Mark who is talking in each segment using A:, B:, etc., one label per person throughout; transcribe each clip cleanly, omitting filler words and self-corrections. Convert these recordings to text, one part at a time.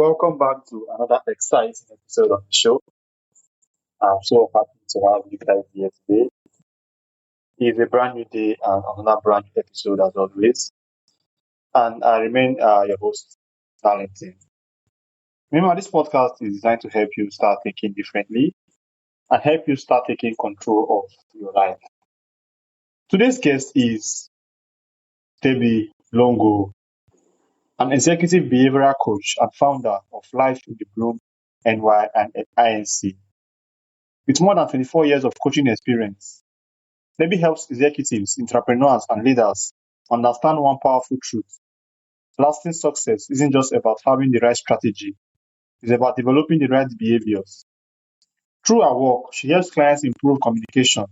A: welcome back to another exciting episode of the show. I'm so happy to have you guys here today. It's a brand new day and another brand new episode as always. And I remain your host, Darlington. Remember, this podcast is designed to help you start thinking differently and help you start taking control of your life. Today's guest is Debbie Longo, an executive behavioral coach and founder of Life in the Bloom NY and INC. With more than 24 years of coaching experience, Debbie helps executives, entrepreneurs, and leaders understand one powerful truth. Lasting success isn't just about having the right strategy, it's about developing the right behaviors. Through her work, she helps clients improve communication,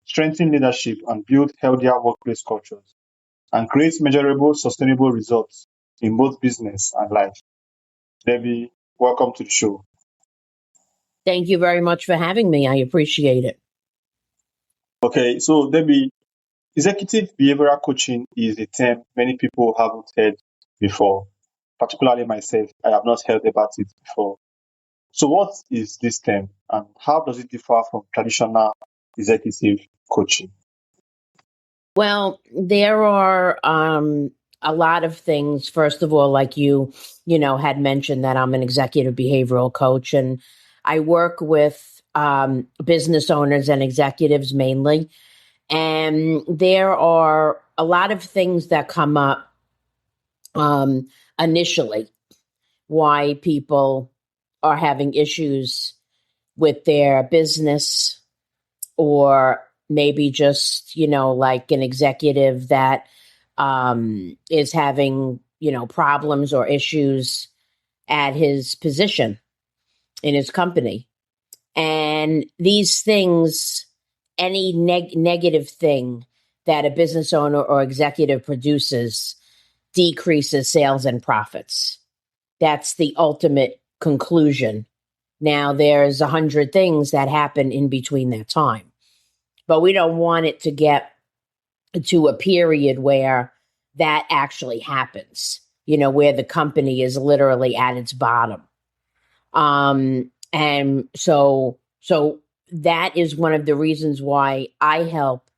A: strengthen leadership, and build healthier workplace cultures, and create measurable, sustainable results in both business and life. Debbie, welcome to the show.
B: Thank you very much for having me. I appreciate it.
A: Okay, so Debbie, executive behavioral coaching is a term many people haven't heard before, particularly myself. I have not heard about it before. So, what is this term and how does it differ from traditional executive coaching?
B: Well, there are a lot of things. First of all, like you had mentioned that I'm an executive behavioral coach, and I work with business owners and executives mainly. And there are a lot of things that come up initially, why people are having issues with their business, or maybe just, like an executive that is having, problems or issues at his position in his company. And these things, any negative thing that a business owner or executive produces decreases sales and profits. That's the ultimate conclusion. Now, there's 100 things that happen in between that time, but we don't want it to get to a period where that actually happens, where the company is literally at its bottom. And so that is one of the reasons why I help,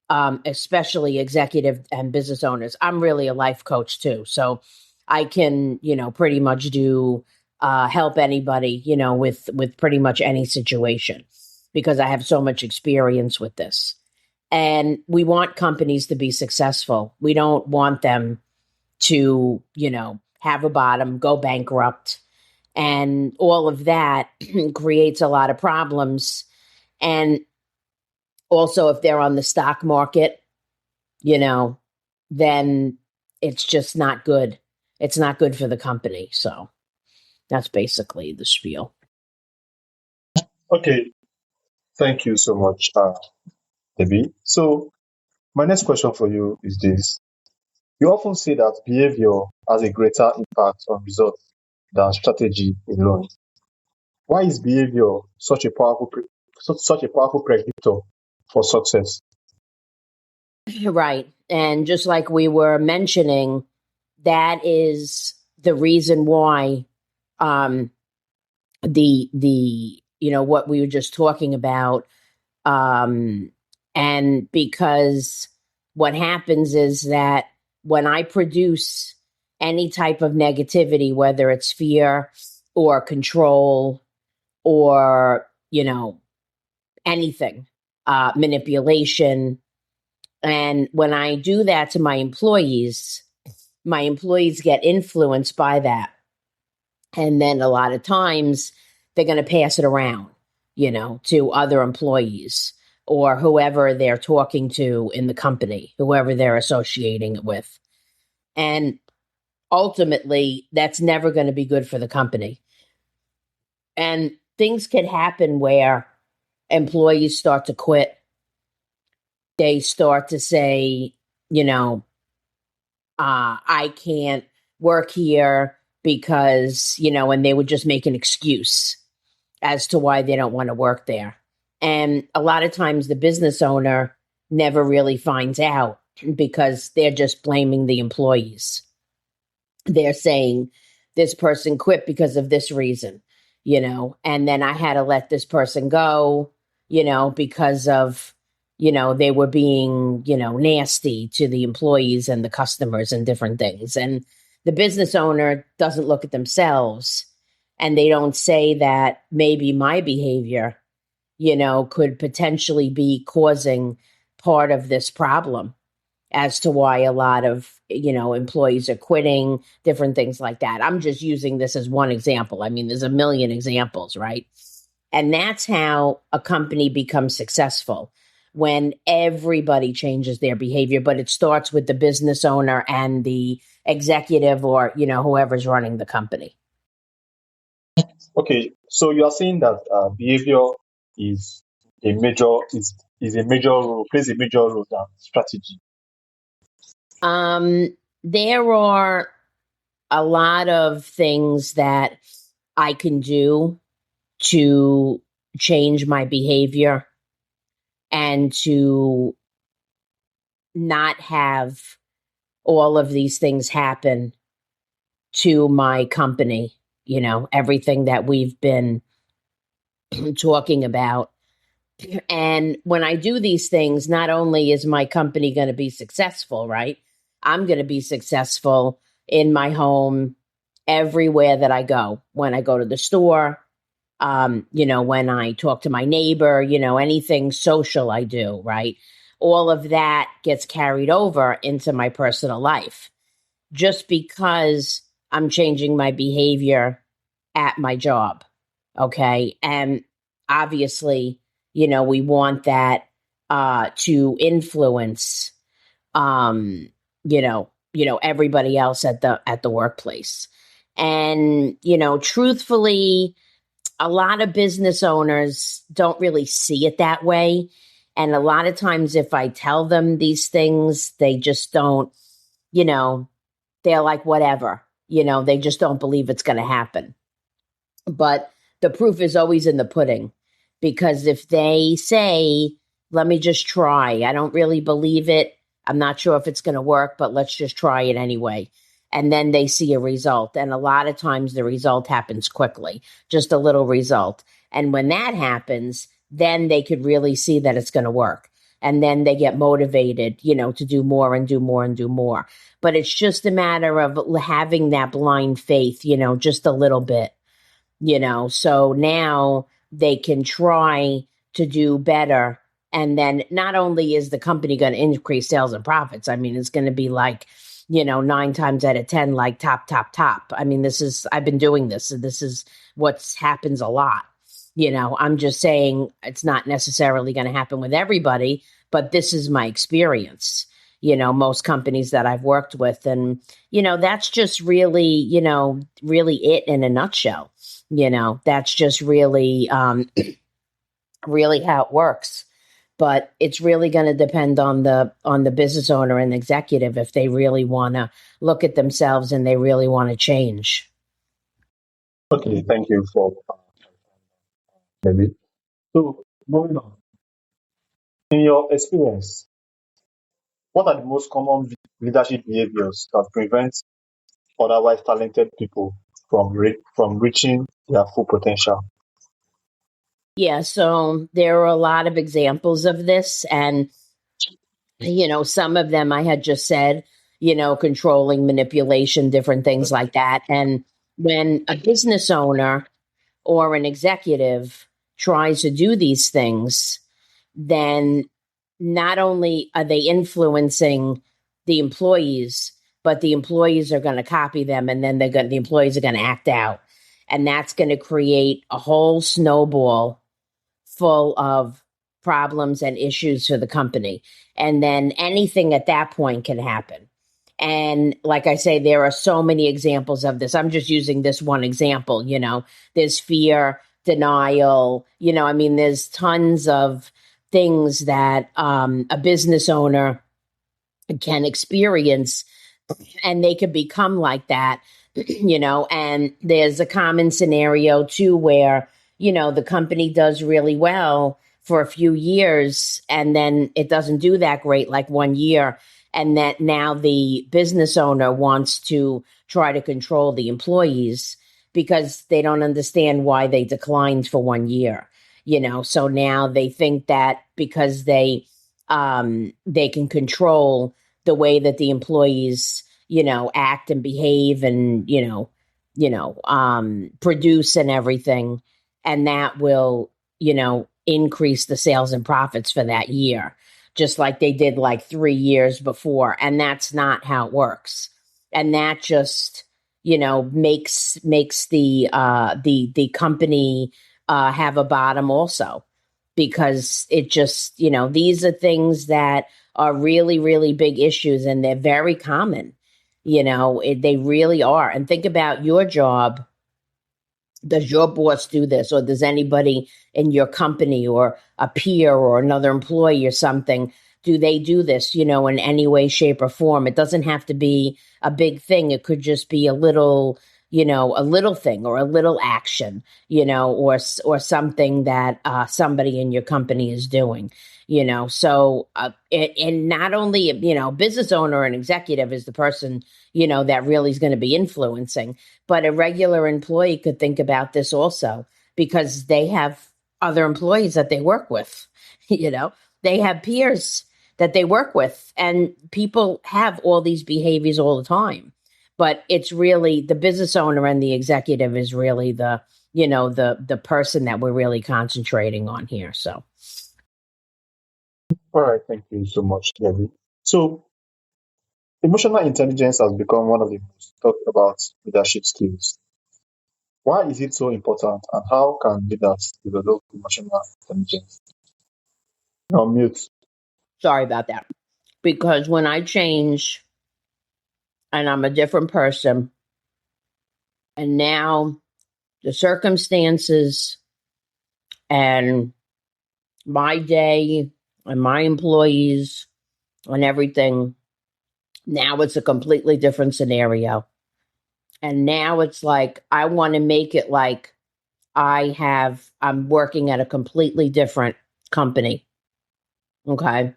B: especially executive and business owners. I'm really a life coach too. So I can, pretty much do, help anybody, with pretty much any situation, because I have so much experience with this. And we want companies to be successful. We don't want them to, have a bottom, go bankrupt. And all of that creates a lot of problems. And also, if they're on the stock market, then it's just not good. It's not good for the company. So that's basically the spiel.
A: Okay, thank you so much, Debbie. So, my next question for you is this. You often say that behavior has a greater impact on results than strategy alone. Why is behavior such a powerful predictor for success?
B: Right. And just like we were mentioning, that is the reason why the what we were just talking about, and because what happens is that when I produce any type of negativity, whether it's fear or control or anything, manipulation, and when I do that to my employees get influenced by that. And then a lot of times they're going to pass it around, to other employees or whoever they're talking to in the company, whoever they're associating it with. And ultimately, that's never going to be good for the company. And things can happen where employees start to quit. They start to say, I can't work here because, and they would just make an excuse as to why they don't want to work there. And a lot of times the business owner never really finds out because they're just blaming the employees. They're saying this person quit because of this reason, and then I had to let this person go, because of, they were being, nasty to the employees and the customers and different things. And the business owner doesn't look at themselves, and they don't say that maybe my behavior, could potentially be causing part of this problem as to why a lot of, employees are quitting, different things like that. I'm just using this as one example. I mean, there's a million examples, right? And that's how a company becomes successful, when everybody changes their behavior, but it starts with the business owner and the executive, or, whoever's running the company.
A: Okay, so you are saying that behavior is a major is a major role plays a major role than strategy.
B: There are a lot of things that I can do to change my behavior and to not have all of these things happen to my company, everything that we've been talking about. And when I do these things, not only is my company going to be successful, right? I'm going to be successful in my home, everywhere that I go. When I go to the store, when I talk to my neighbor, anything social I do, right? All of that gets carried over into my personal life, just because I'm changing my behavior at my job. Okay. And obviously, we want that to influence everybody else at the workplace. And, truthfully, a lot of business owners don't really see it that way. And a lot of times if I tell them these things, they just don't, they're like, whatever, they just don't believe it's going to happen. But the proof is always in the pudding, because if they say, let me just try, I don't really believe it, I'm not sure if it's going to work, but let's just try it anyway. And then they see a result. And a lot of times the result happens quickly, just a little result. And when that happens, then they could really see that it's going to work. And then they get motivated, to do more and do more and do more. But it's just a matter of having that blind faith, just a little bit, so now they can try to do better. And then not only is the company going to increase sales and profits, I mean, it's going to be like, 9 times out of 10, like top. I mean, I've been doing this. So this is what happens a lot. I'm just saying it's not necessarily going to happen with everybody, but this is my experience, most companies that I've worked with. And, that's just really, really it in a nutshell. That's just really, really how it works. But it's really going to depend on the business owner and executive, if they really want to look at themselves and they really want to change.
A: Okay, thank you for maybe. So moving on, in your experience, what are the most common leadership behaviors that prevent otherwise talented people from reaching their full potential?
B: Yeah, so there are a lot of examples of this. And, some of them I had just said, controlling, manipulation, different things like that. And when a business owner or an executive tries to do these things, then not only are they influencing the employees, but the employees are going to copy them, and then the employees are going to act out. And that's going to create a whole snowball full of problems and issues for the company. And then anything at that point can happen. And like I say, there are so many examples of this. I'm just using this one example. There's fear, denial, I mean, there's tons of things that a business owner can experience, and they could become like that, and there's a common scenario too, where, the company does really well for a few years, and then it doesn't do that great, like 1 year. And that now the business owner wants to try to control the employees because they don't understand why they declined for 1 year. So now they think that because they can control the way that the employees act and behave and produce and everything, and that will increase the sales and profits for that year, just like they did like 3 years before. And that's not how it works. And that just makes the company have a bottom also, because it just these are things that are really, really big issues, and they're very common. They really are. And think about your job. Does your boss do this, or does anybody in your company or a peer or another employee or something, do they do this, in any way, shape, or form? It doesn't have to be a big thing. It could just be a little thing or a little action, or something that somebody in your company is doing. So and not only business owner and executive is the person that really is going to be influencing, but a regular employee could think about this also, because they have other employees that they work with. They have peers that they work with, and people have all these behaviors all the time. But it's really the business owner and the executive is really the person that we're really concentrating on here. So.
A: All right, thank you so much, Debbie. So, emotional intelligence has become one of the most talked about leadership skills. Why is it so important, and how can leaders develop emotional intelligence? Now, mute.
B: Sorry about that. Because when I change and I'm a different person, and now the circumstances and my day and my employees and everything, now it's a completely different scenario. And now it's like, I want to make it like I'm working at a completely different company. Okay.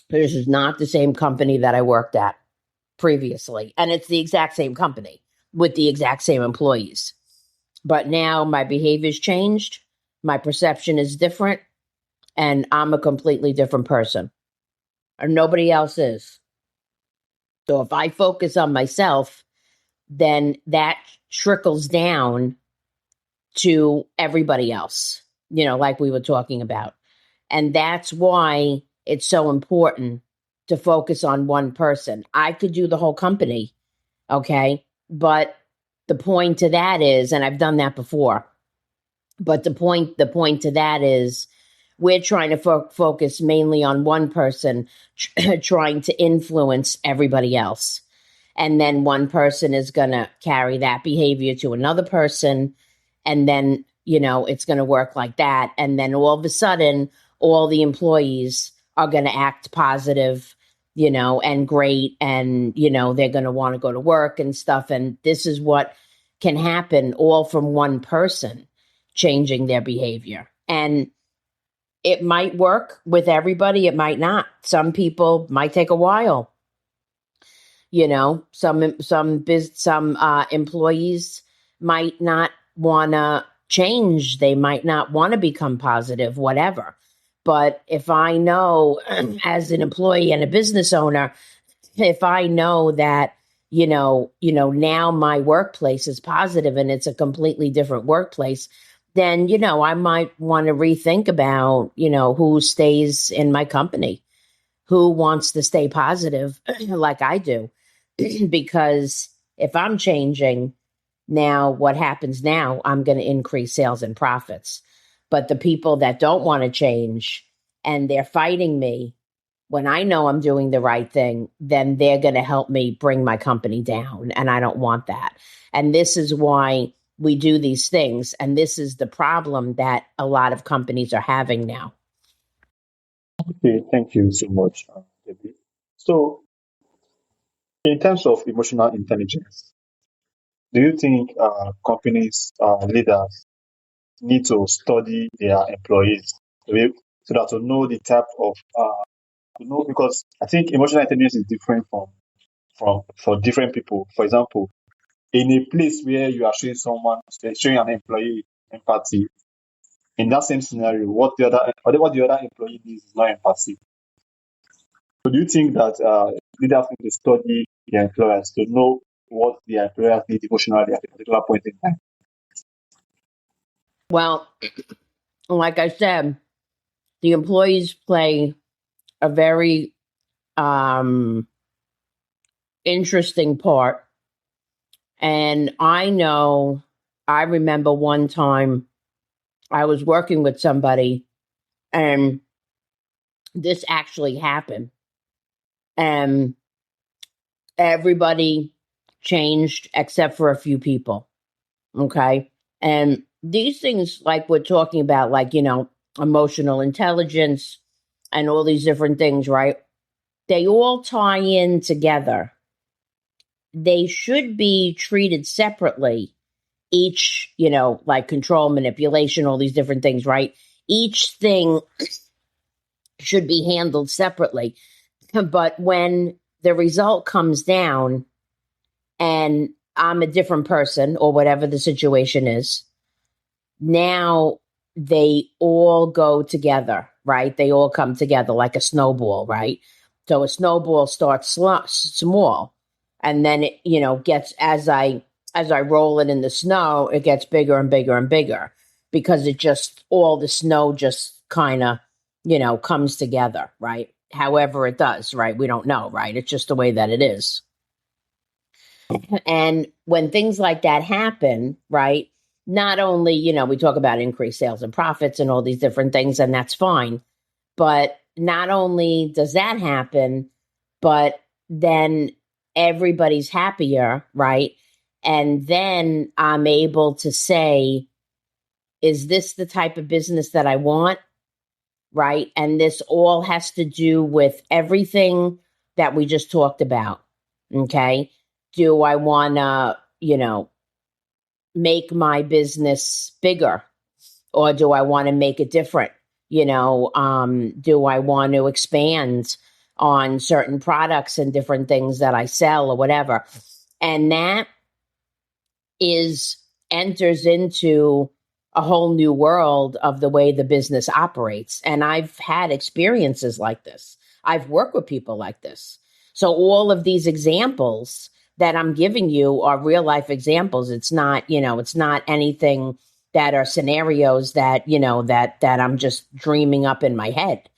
B: This is not the same company that I worked at previously. And it's the exact same company with the exact same employees. But now my behavior's changed. My perception is different. And I'm a completely different person. Or nobody else is. So if I focus on myself, then that trickles down to everybody else, like we were talking about. And that's why it's so important to focus on one person. I could do the whole company, okay? But the point to that is, and I've done that before, but the point to that is, we're trying to focus mainly on one person, trying to influence everybody else. And then one person is going to carry that behavior to another person. And then, it's going to work like that. And then all of a sudden, all the employees are going to act positive, and great. And, they're going to want to go to work and stuff. And this is what can happen all from one person changing their behavior. And it might work with everybody. It might not. Some people might take a while. Some employees might not want to change. They might not want to become positive, whatever. But if I know as an employee and a business owner, if I know that, now my workplace is positive and it's a completely different workplace, then, I might want to rethink about, who stays in my company, who wants to stay positive like I do. Because if I'm changing now, what happens now, I'm going to increase sales and profits. But the people that don't want to change and they're fighting me, when I know I'm doing the right thing, then they're going to help me bring my company down. And I don't want that. And this is why we do these things. And this is the problem that a lot of companies are having now.
A: Okay, thank you so much, Debbie. So, in terms of emotional intelligence, do you think companies, leaders, need to study their employees so that to know the type of, because I think emotional intelligence is different from for different people. For example, in a place where you are showing an employee empathy, in that same scenario, what the other employee needs is not empathy. So do you think that leaders need to study their employers to know what their employers need emotionally at a particular point in time?
B: Well, like I said, the employees play a very interesting part. And I remember one time I was working with somebody and this actually happened. And everybody changed except for a few people. Okay. And these things, like we're talking about, like, emotional intelligence and all these different things, right? They all tie in together. They should be treated separately. Each, like control, manipulation, all these different things, right? Each thing should be handled separately. But when the result comes down and I'm a different person or whatever the situation is, now they all go together, right? They all come together like a snowball, right? So a snowball starts small, and then it, gets as I roll it in the snow, it gets bigger and bigger and bigger because it just all the snow just kind of, comes together, right? However it does, right? We don't know, right? It's just the way that it is. And when things like that happen, right? Not only, we talk about increased sales and profits and all these different things, and that's fine. But not only does that happen, but then everybody's happier, right? And then I'm able to say, is this the type of business that I want? Right. And this all has to do with everything that we just talked about. Okay. Do I want to, make my business bigger, or do I want to make it different? Do I want to expand on certain products and different things that I sell or whatever? And that is enters into a whole new world of the way the business operates. And I've had experiences like this. I've worked with people like this. So all of these examples that I'm giving you are real life examples. It's not, it's not anything that are scenarios that, that I'm just dreaming up in my head,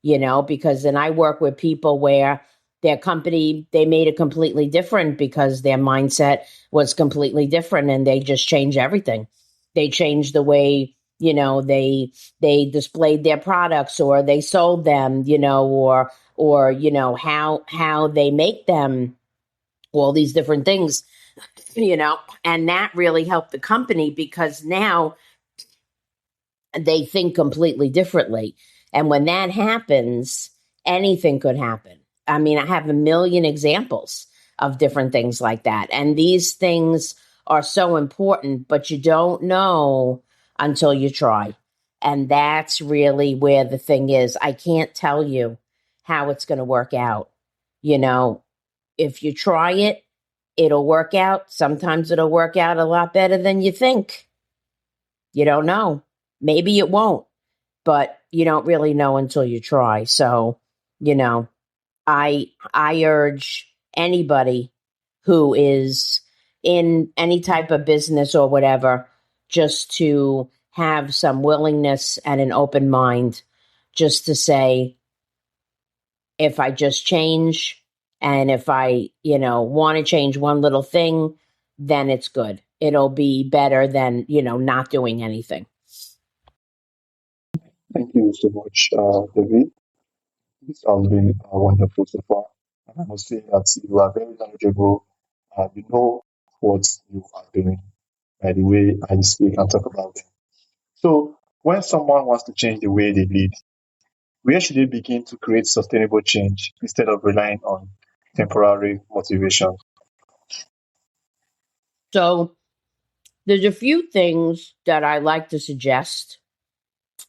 B: because then I work with people where their company, they made it completely different because their mindset was completely different and they just changed everything. They changed the way, they displayed their products or they sold them, or how they make them, all these different things, and that really helped the company because now they think completely differently. And when that happens, anything could happen. I mean, I have a million examples of different things like that. And these things are so important, but you don't know until you try. And that's really where the thing is. I can't tell you how it's going to work out. If you try it, it'll work out. Sometimes it'll work out a lot better than you think. You don't know. Maybe it won't, but you don't really know until you try. So, I urge anybody who is in any type of business or whatever just to have some willingness and an open mind, just to say, if I just change and if I, want to change one little thing, then it's good. It'll be better than, not doing anything.
A: Thank you so much, David. This has been wonderful so far. And I must say that you are very knowledgeable. You know what you are doing by the way you speak and talk about them. So, when someone wants to change the way they lead, where should they begin to create sustainable change instead of relying on temporary motivation?
B: So there's a few things that I like to suggest,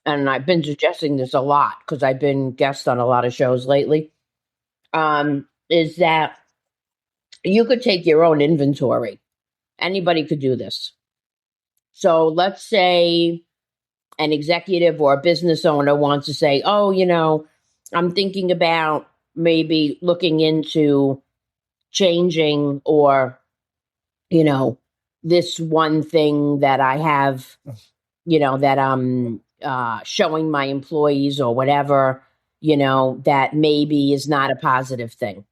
B: and I've been suggesting this a lot because I've been guest on a lot of shows lately. Is that you could take your own inventory. Anybody could do this. So let's say an executive or a business owner wants to say, oh, I'm thinking about maybe looking into changing or, this one thing that I have, that I'm showing my employees or whatever, that maybe is not a positive thing.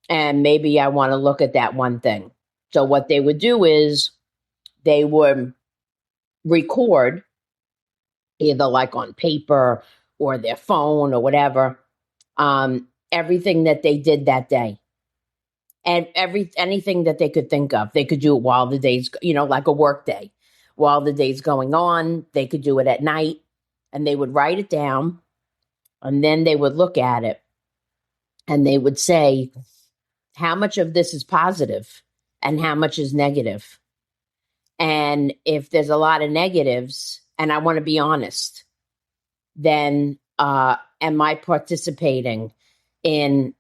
B: And maybe I want to look at that one thing. So what they would do is they would record either like on paper or their phone or whatever, everything that they did that day. And anything that they could think of, they could do it while the day's, like a work day, while the day's going on. They could do it at night, and they would write it down, and then they would look at it, and they would say, how much of this is positive, and how much is negative. And if there's a lot of negatives, and I want to be honest, then am I participating in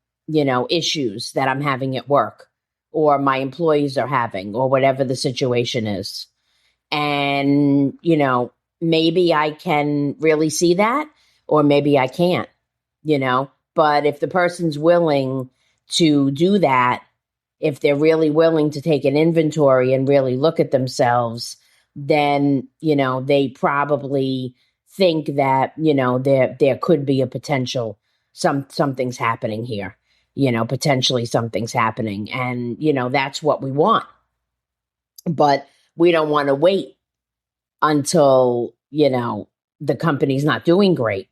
B: issues that I'm having at work or my employees are having or whatever the situation is? And maybe I can really see that, or maybe I can't. But if the person's willing to do that, if they're really willing to take an inventory and really look at themselves, then they probably think that there could be a potential something's happening here. Potentially something's happening, and that's what we want. But we don't want to wait until the company's not doing great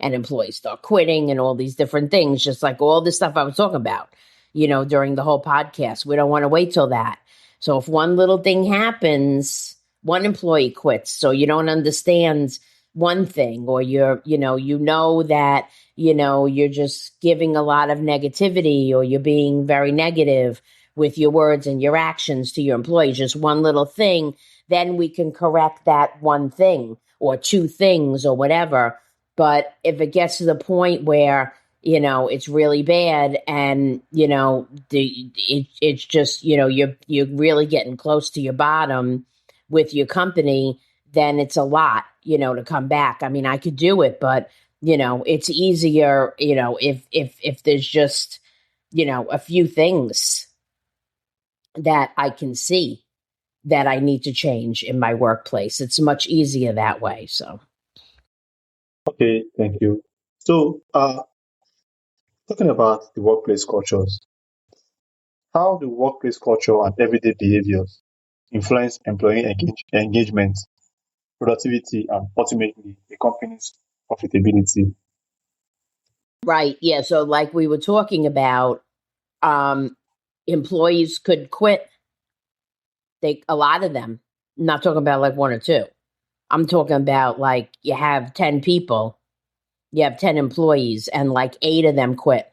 B: and employees start quitting and all these different things, just like all this stuff I was talking about, during the whole podcast. We don't want to wait till that. So if one little thing happens, one employee quits, so you don't understand one thing, or you're, that, you're just giving a lot of negativity, or you're being very negative with your words and your actions to your employees, just one little thing, then we can correct that one thing or two things or whatever. But if it gets to the point where, it's really bad and, it's just, you're really getting close to your bottom with your company, then it's a lot, to come back. I mean, I could do it, but, it's easier, if there's just, a few things that I can see that I need to change in my workplace. It's much easier that way. So.
A: Okay, thank you. So, talking about the workplace cultures, how do workplace culture and everyday behaviors influence employee engagement, productivity, and ultimately the company's profitability?
B: Right. Yeah. So like we were talking about, employees could quit. A lot of them, I'm not talking about like one or two. I'm talking about like you have 10 people, you have 10 employees, and like 8 of them quit.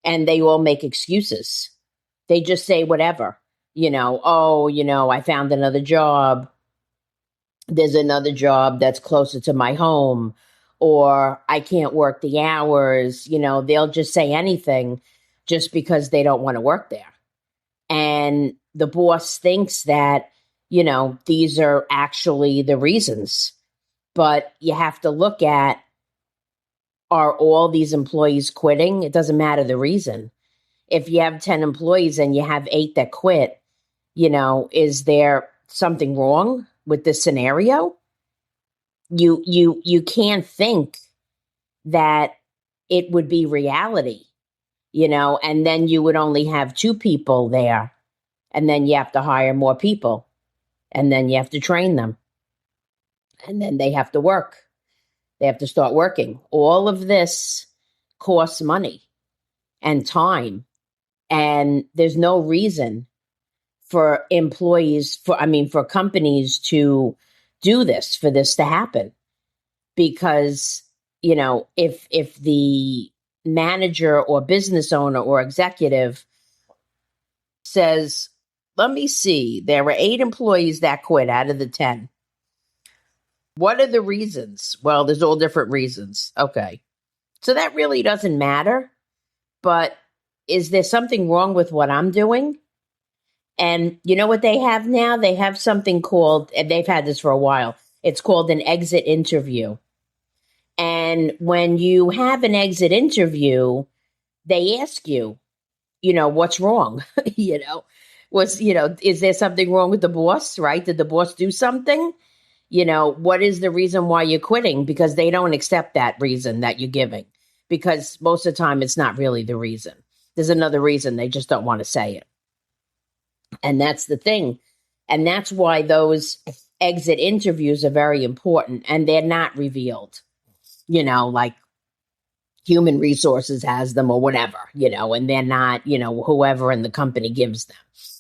B: And they all make excuses. They just say whatever, oh, I found another job. There's another job that's closer to my home, or I can't work the hours. They'll just say anything just because they don't want to work there. And the boss thinks that, these are actually the reasons. But you have to look at, are all these employees quitting? It doesn't matter the reason. If you have 10 employees and you have 8 that quit, is there something wrong with this scenario? You can't think that it would be reality, and then you would only have 2 people there, and then you have to hire more people, and then you have to train them, and then they have to work. They have to start working. All of this costs money and time, and there's no reason for for companies to do this, for this to happen. Because, if the manager or business owner or executive says, let me see, there were 8 employees that quit out of the 10. What are the reasons? Well, there's all different reasons. Okay. So that really doesn't matter. But is there something wrong with what I'm doing? And you know what they have now? They have something called, and they've had this for a while, it's called an exit interview. And when you have an exit interview, they ask you, what's wrong? you know, is there something wrong with the boss, right? Did the boss do something? What is the reason why you're quitting? Because they don't accept that reason that you're giving, because most of the time it's not really the reason. There's another reason. They just don't want to say it. And that's the thing. And that's why those exit interviews are very important, and they're not revealed, like human resources has them or whatever, and they're not, whoever in the company gives them,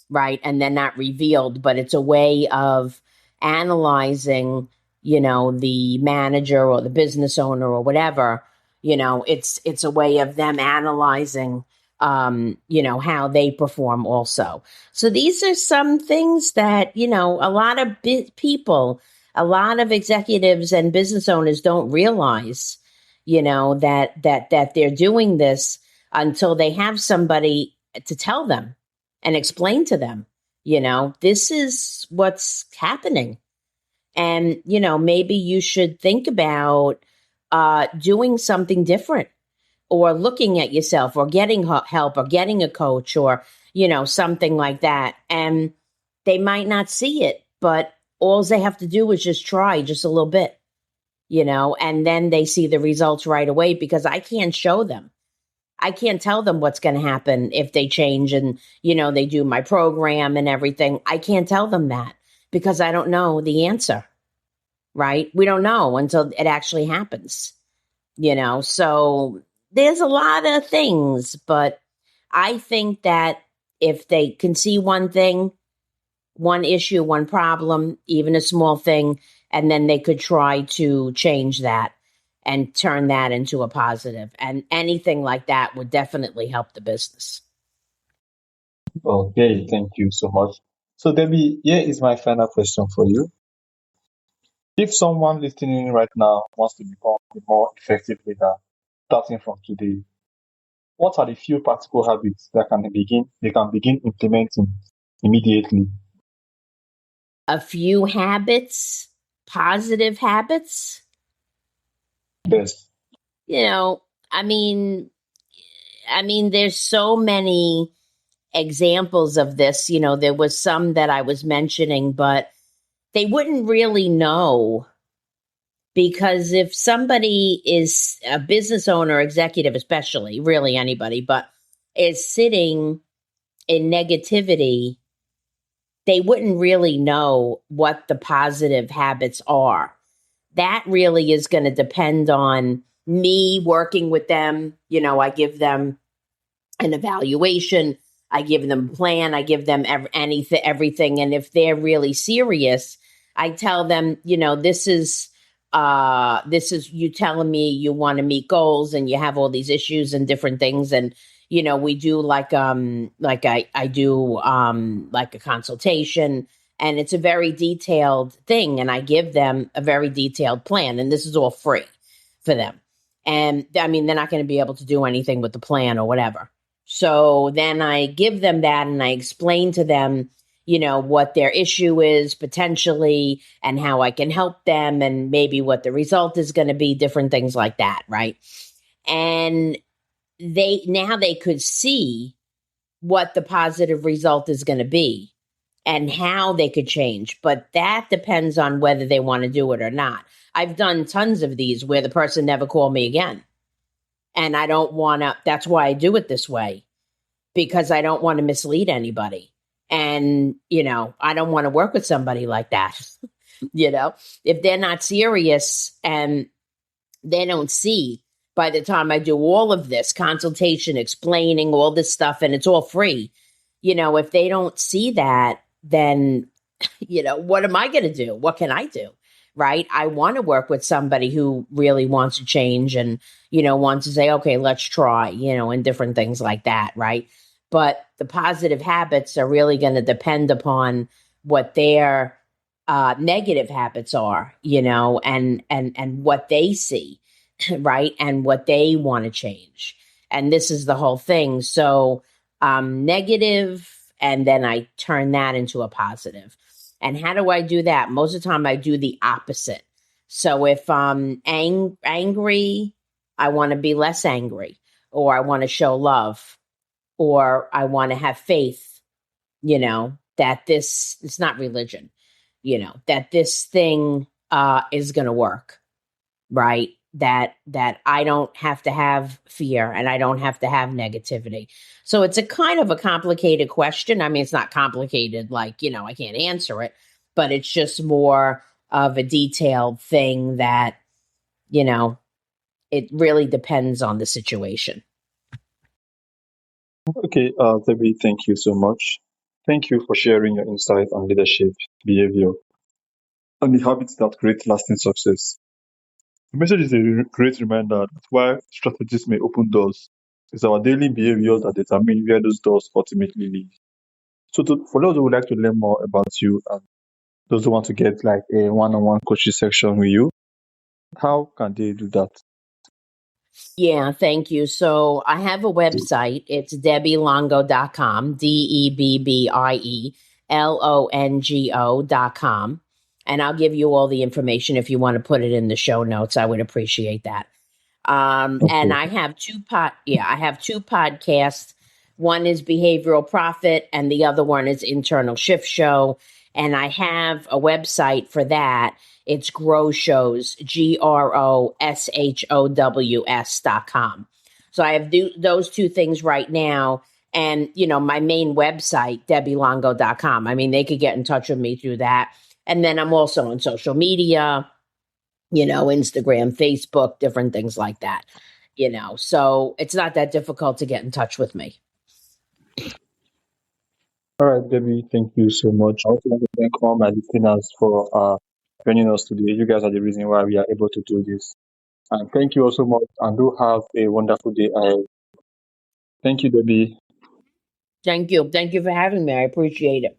B: right? And they're not revealed, but it's a way of analyzing, the manager or the business owner or whatever, it's a way of them analyzing, how they perform also. So these are some things that, a lot of people, a lot of executives and business owners don't realize, that they're doing this until they have somebody to tell them and explain to them, this is what's happening. And, maybe you should think about doing something different, or looking at yourself, or getting help, or getting a coach, or, something like that. And they might not see it, but all they have to do is just try just a little bit, and then they see the results right away, because I can't show them. I can't tell them what's going to happen if they change and, they do my program and everything. I can't tell them that, because I don't know the answer, right? We don't know until it actually happens, so there's a lot of things, but I think that if they can see one thing, one issue, one problem, even a small thing, and then they could try to change that and turn that into a positive. And anything like that would definitely help the business.
A: Okay, thank you so much. So, Debbie, here is my final question for you. If someone listening right now wants to become a more effective leader, starting from today, what are the few practical habits that they can begin implementing immediately?
B: A few habits, positive habits.
A: Yes.
B: I mean, there's so many examples of this. There was some that I was mentioning, but they wouldn't really know, because if somebody is a business owner, executive, especially, really anybody, but is sitting in negativity, they wouldn't really know what the positive habits are. That really is going to depend on me working with them. I give them an evaluation, I give them a plan, I give them everything. And if they're really serious, I tell them, this is you telling me you want to meet goals and you have all these issues and different things. And, we do like I do like a consultation, and it's a very detailed thing. And I give them a very detailed plan, and this is all free for them. And they're not going to be able to do anything with the plan or whatever. So then I give them that, and I explain to them, what their issue is potentially, and how I can help them, and maybe what the result is going to be, different things like that, right? And they could see what the positive result is going to be and how they could change. But that depends on whether they want to do it or not. I've done tons of these where the person never called me again. And I don't want to, that's why I do it this way, because I don't want to mislead anybody. And, I don't want to work with somebody like that. If they're not serious and they don't see, by the time I do all of this consultation, explaining all this stuff, and it's all free, if they don't see that, then, what am I going to do? What can I do? Right? I want to work with somebody who really wants to change and, wants to say, okay, let's try, and different things like that. Right. But the positive habits are really going to depend upon what their negative habits are, and what they see, right, and what they want to change. And this is the whole thing. So negative, and then I turn that into a positive. And how do I do that? Most of the time I do the opposite. So if I'm angry, I want to be less angry, or I want to show love, or I want to have faith, that this, it's not religion, that this thing is going to work, right? That I don't have to have fear and I don't have to have negativity. So it's a kind of a complicated question. I mean, it's not complicated, like, I can't answer it, but it's just more of a detailed thing that, it really depends on the situation.
A: Okay, Debbie, thank you so much. Thank you for sharing your insight on leadership, behavior, and the habits that create lasting success. The message is a great reminder that while strategies may open doors, it's our daily behaviors that determine where those doors ultimately lead. So, for those who would like to learn more about you and those who want to get like a one-on-one coaching section with you, how can they do that?
B: Yeah, thank you. So I have a website. It's debbielongo.com, DEBBIELONGO.com. And I'll give you all the information if you want to put it in the show notes. I would appreciate that. And
A: Okay.
B: I have I have two podcasts. One is Behavioral Profit and the other one is Internal Shift Show. And I have a website for that. It's Grow Shows, GROSHOWS.com. So I have those two things right now. And, my main website, DebbieLongo.com. I mean, they could get in touch with me through that. And then I'm also on social media, Instagram, Facebook, different things like that, so it's not that difficult to get in touch with me.
A: All right, Debbie, thank you so much. I also want to thank all my listeners for joining us today. You guys are the reason why we are able to do this. And thank you also much, and do have a wonderful day ahead. Thank you, Debbie.
B: Thank you. Thank you for having me. I appreciate it.